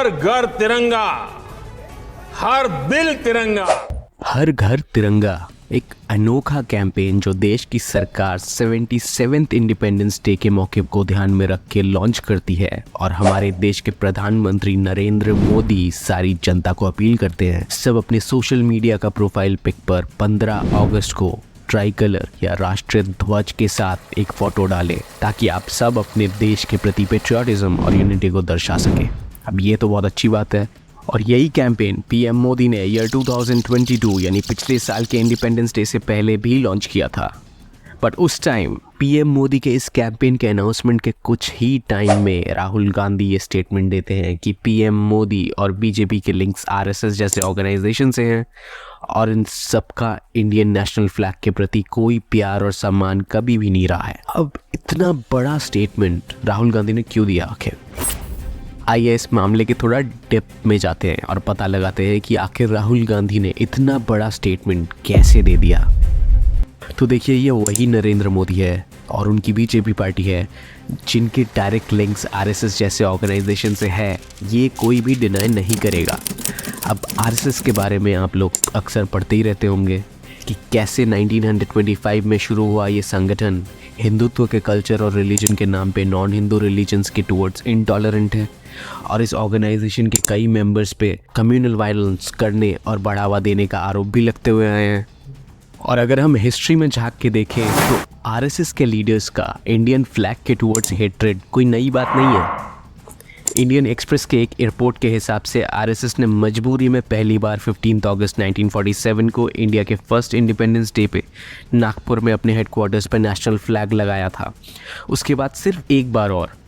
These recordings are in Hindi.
हर घर तिरंगा, हर दिल तिरंगा। हर घर तिरंगा एक अनोखा कैंपेन जो देश की सरकार 77th इंडिपेंडेंस डे के मौके को ध्यान में रख के लॉन्च करती है और हमारे देश के प्रधानमंत्री नरेंद्र मोदी सारी जनता को अपील करते हैं सब अपने सोशल मीडिया का प्रोफाइल पिक पर 15 अगस्त को ट्राई कलर या राष्ट्रीय ध्वज के साथ एक फोटो डालें ताकि आप सब अपने देश के प्रति पेट्रियोटिज्म और यूनिटी को दर्शा सकें। अब ये तो बहुत अच्छी बात है और यही कैंपेन पीएम मोदी ने ईयर 2022 यानी पिछले साल के इंडिपेंडेंस डे से पहले भी लॉन्च किया था। बट उस टाइम पीएम मोदी के इस कैंपेन के अनाउंसमेंट के कुछ ही टाइम में राहुल गांधी ये स्टेटमेंट देते हैं कि पीएम मोदी और बीजेपी के लिंक्स आरएसएस जैसे ऑर्गेनाइजेशन से हैं और इन सबका इंडियन नेशनल फ्लैग के प्रति कोई प्यार और सम्मान कभी भी नहीं रहा है। अब इतना बड़ा स्टेटमेंट राहुल गांधी ने क्यों दिया आखिर? आइए इस मामले के थोड़ा डेप्थ में जाते हैं और पता लगाते हैं कि आखिर राहुल गांधी ने इतना बड़ा स्टेटमेंट कैसे दे दिया। तो देखिए, ये वही नरेंद्र मोदी है और उनकी बीजेपी पार्टी है जिनके डायरेक्ट लिंक्स आरएसएस जैसे ऑर्गेनाइजेशन से है, ये कोई भी डिनाई नहीं करेगा। अब आरएसएस के बारे में आप लोग अक्सर पढ़ते ही रहते होंगे कि कैसे 1925 में शुरू हुआ ये संगठन हिंदुत्व के कल्चर और रिलीजन के नाम पे नॉन हिंदू रिलीजन्स के टुवर्ड्स इनटॉलरेंट है और इस ऑर्गेनाइजेशन के कई मेंबर्स पे कम्युनल वायलेंस करने और बढ़ावा देने का आरोप भी लगते हुए आए हैं। और अगर हम हिस्ट्री में झांक के देखें तो आरएसएस के लीडर्स का इंडियन फ्लैग के टुवर्ड्स हेट्रेड कोई नई बात नहीं है। इंडियन एक्सप्रेस के एक एयरपोर्ट के हिसाब से आरएसएस ने मजबूरी में पहली बार 15 अगस्त 1947 को इंडिया के फर्स्ट इंडिपेंडेंस डे पे नागपुर में अपने हेडक्वार्टर्स पर नेशनल फ्लैग लगाया था। उसके बाद सिर्फ एक बार और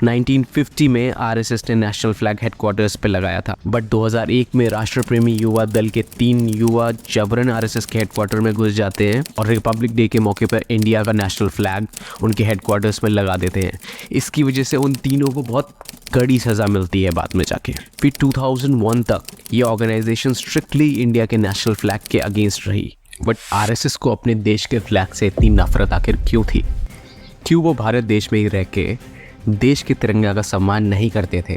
1950 में आरएसएस ने नेशनल फ्लैग हेडक्वार्टर्स पे लगाया था। बट 2001 में राष्ट्रप्रेमी युवा दल के 3 युवा जबरन आरएसएस के हेडक्वार्टर में घुस जाते हैं और रिपब्लिक डे के मौके पर इंडिया का नेशनल फ्लैग उनके हेडक्वार्टर्स में लगा देते हैं। इसकी वजह से उन तीनों को बहुत कड़ी सज़ा मिलती है बाद में जाके। फिर 2001 तक ये ऑर्गेनाइजेशन स्ट्रिक्टली इंडिया के नेशनल फ्लैग के अगेंस्ट रही। बट आरएसएस को अपने देश के फ्लैग से इतनी नफरत आखिर क्यों थी? क्यों वो भारत देश में ही रह के देश के तिरंगा का सम्मान नहीं करते थे?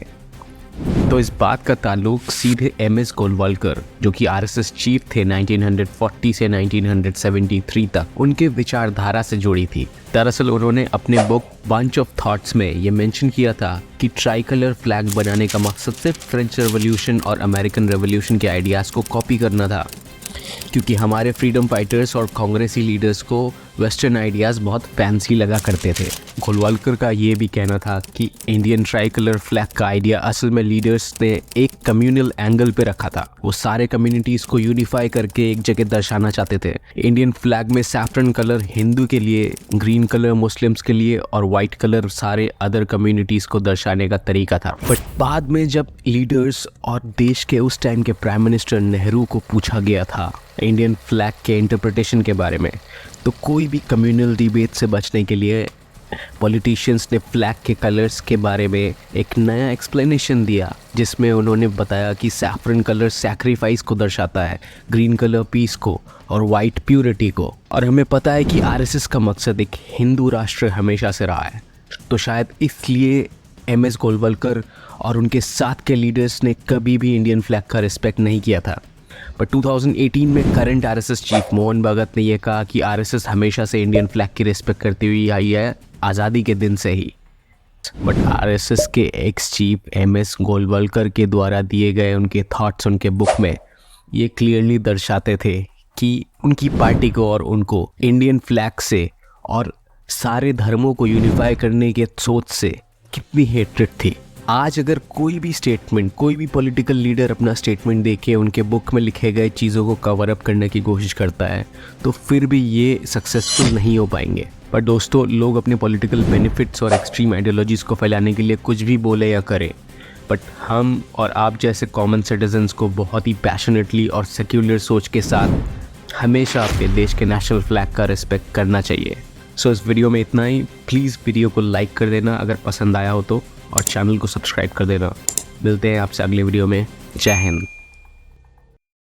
तो इस बात का ताल्लुक सीधे एमएस गोलवालकर, जो कि आरएसएस चीफ थे 1940 से 1973 तक, उनके विचारधारा से जुड़ी थी। दरअसल उन्होंने अपने बुक बंच ऑफ थॉट्स में ये मेंशन किया था कि ट्राई कलर फ्लैग बनाने का मकसद सिर्फ फ्रेंच रेवोल्यूशन और अमेरिकन रेवोल्यूशन के आइडियाज़ को कॉपी करना था, क्योंकि हमारे फ्रीडम फाइटर्स और कांग्रेसी लीडर्स को वेस्टर्न आइडियाज़ बहुत फैंसी लगा करते थे। गोलवालकर का ये भी कहना था कि इंडियन ट्राई कलर फ्लैग का आइडिया असल में लीडर्स ने एक कम्युनल एंगल पे रखा था। वो सारे कम्युनिटीज़ को यूनिफाई करके एक जगह दर्शाना चाहते थे। इंडियन फ्लैग में सैफ्रन कलर हिंदू के लिए, ग्रीन कलर मुस्लिम्स के लिए और वाइट कलर सारे अदर कम्युनिटीज़ को दर्शाने का तरीका था। बट बाद में जब लीडर्स और देश के उस टाइम के प्राइम मिनिस्टर नेहरू को पूछा गया था इंडियन फ्लैग के इंटरप्रिटेशन के बारे में, तो कोई भी कम्युनल डिबेट से बचने के लिए पॉलिटिशियंस ने फ्लैग के कलर्स के बारे में एक नया एक्सप्लेनेशन दिया, जिसमें उन्होंने बताया कि सैफ्रन कलर सैक्रिफाइस को दर्शाता है, ग्रीन कलर पीस को और वाइट प्योरिटी को। और हमें पता है कि आरएसएस का मकसद एक हिंदू राष्ट्र हमेशा से रहा है, तो शायद इसलिए एमएस गोलवालकर और उनके साथ के लीडर्स ने कभी भी इंडियन फ्लैग का रिस्पेक्ट नहीं किया था। पर 2018 में करंट आरएसएस चीफ मोहन भगत ने यह कहा कि आरएसएस हमेशा से इंडियन फ्लैग की रिस्पेक्ट करती हुई आई है, आज़ादी के दिन से ही। बट आरएसएस के एक्स चीफ एमएस गोलवालकर के द्वारा दिए गए उनके थॉट्स उनके बुक में ये क्लियरली दर्शाते थे कि उनकी पार्टी को और उनको इंडियन फ्लैग से और सारे धर्मों को यूनिफाई करने के सोच से कितनी हेट्रेड थी। आज अगर कोई भी स्टेटमेंट, कोई भी पॉलिटिकल लीडर अपना स्टेटमेंट देके उनके बुक में लिखे गए चीज़ों को कवर अप करने की कोशिश करता है तो फिर भी ये सक्सेसफुल नहीं हो पाएंगे। पर दोस्तों, लोग अपने पॉलिटिकल बेनिफिट्स और एक्सट्रीम आइडियोलॉजीज़ को फैलाने के लिए कुछ भी बोले या करें, बट हम और आप जैसे कॉमन सिटीजन्स को बहुत ही पैशनेटली और सेक्युलर सोच के साथ हमेशा अपने देश के नेशनल फ्लैग का रिस्पेक्ट करना चाहिए। सो इस वीडियो में इतना ही। प्लीज़ वीडियो को लाइक कर देना अगर पसंद आया हो तो, और चैनल को सब्सक्राइब कर देना। मिलते हैं आपसे अगले वीडियो में। जय हिंद।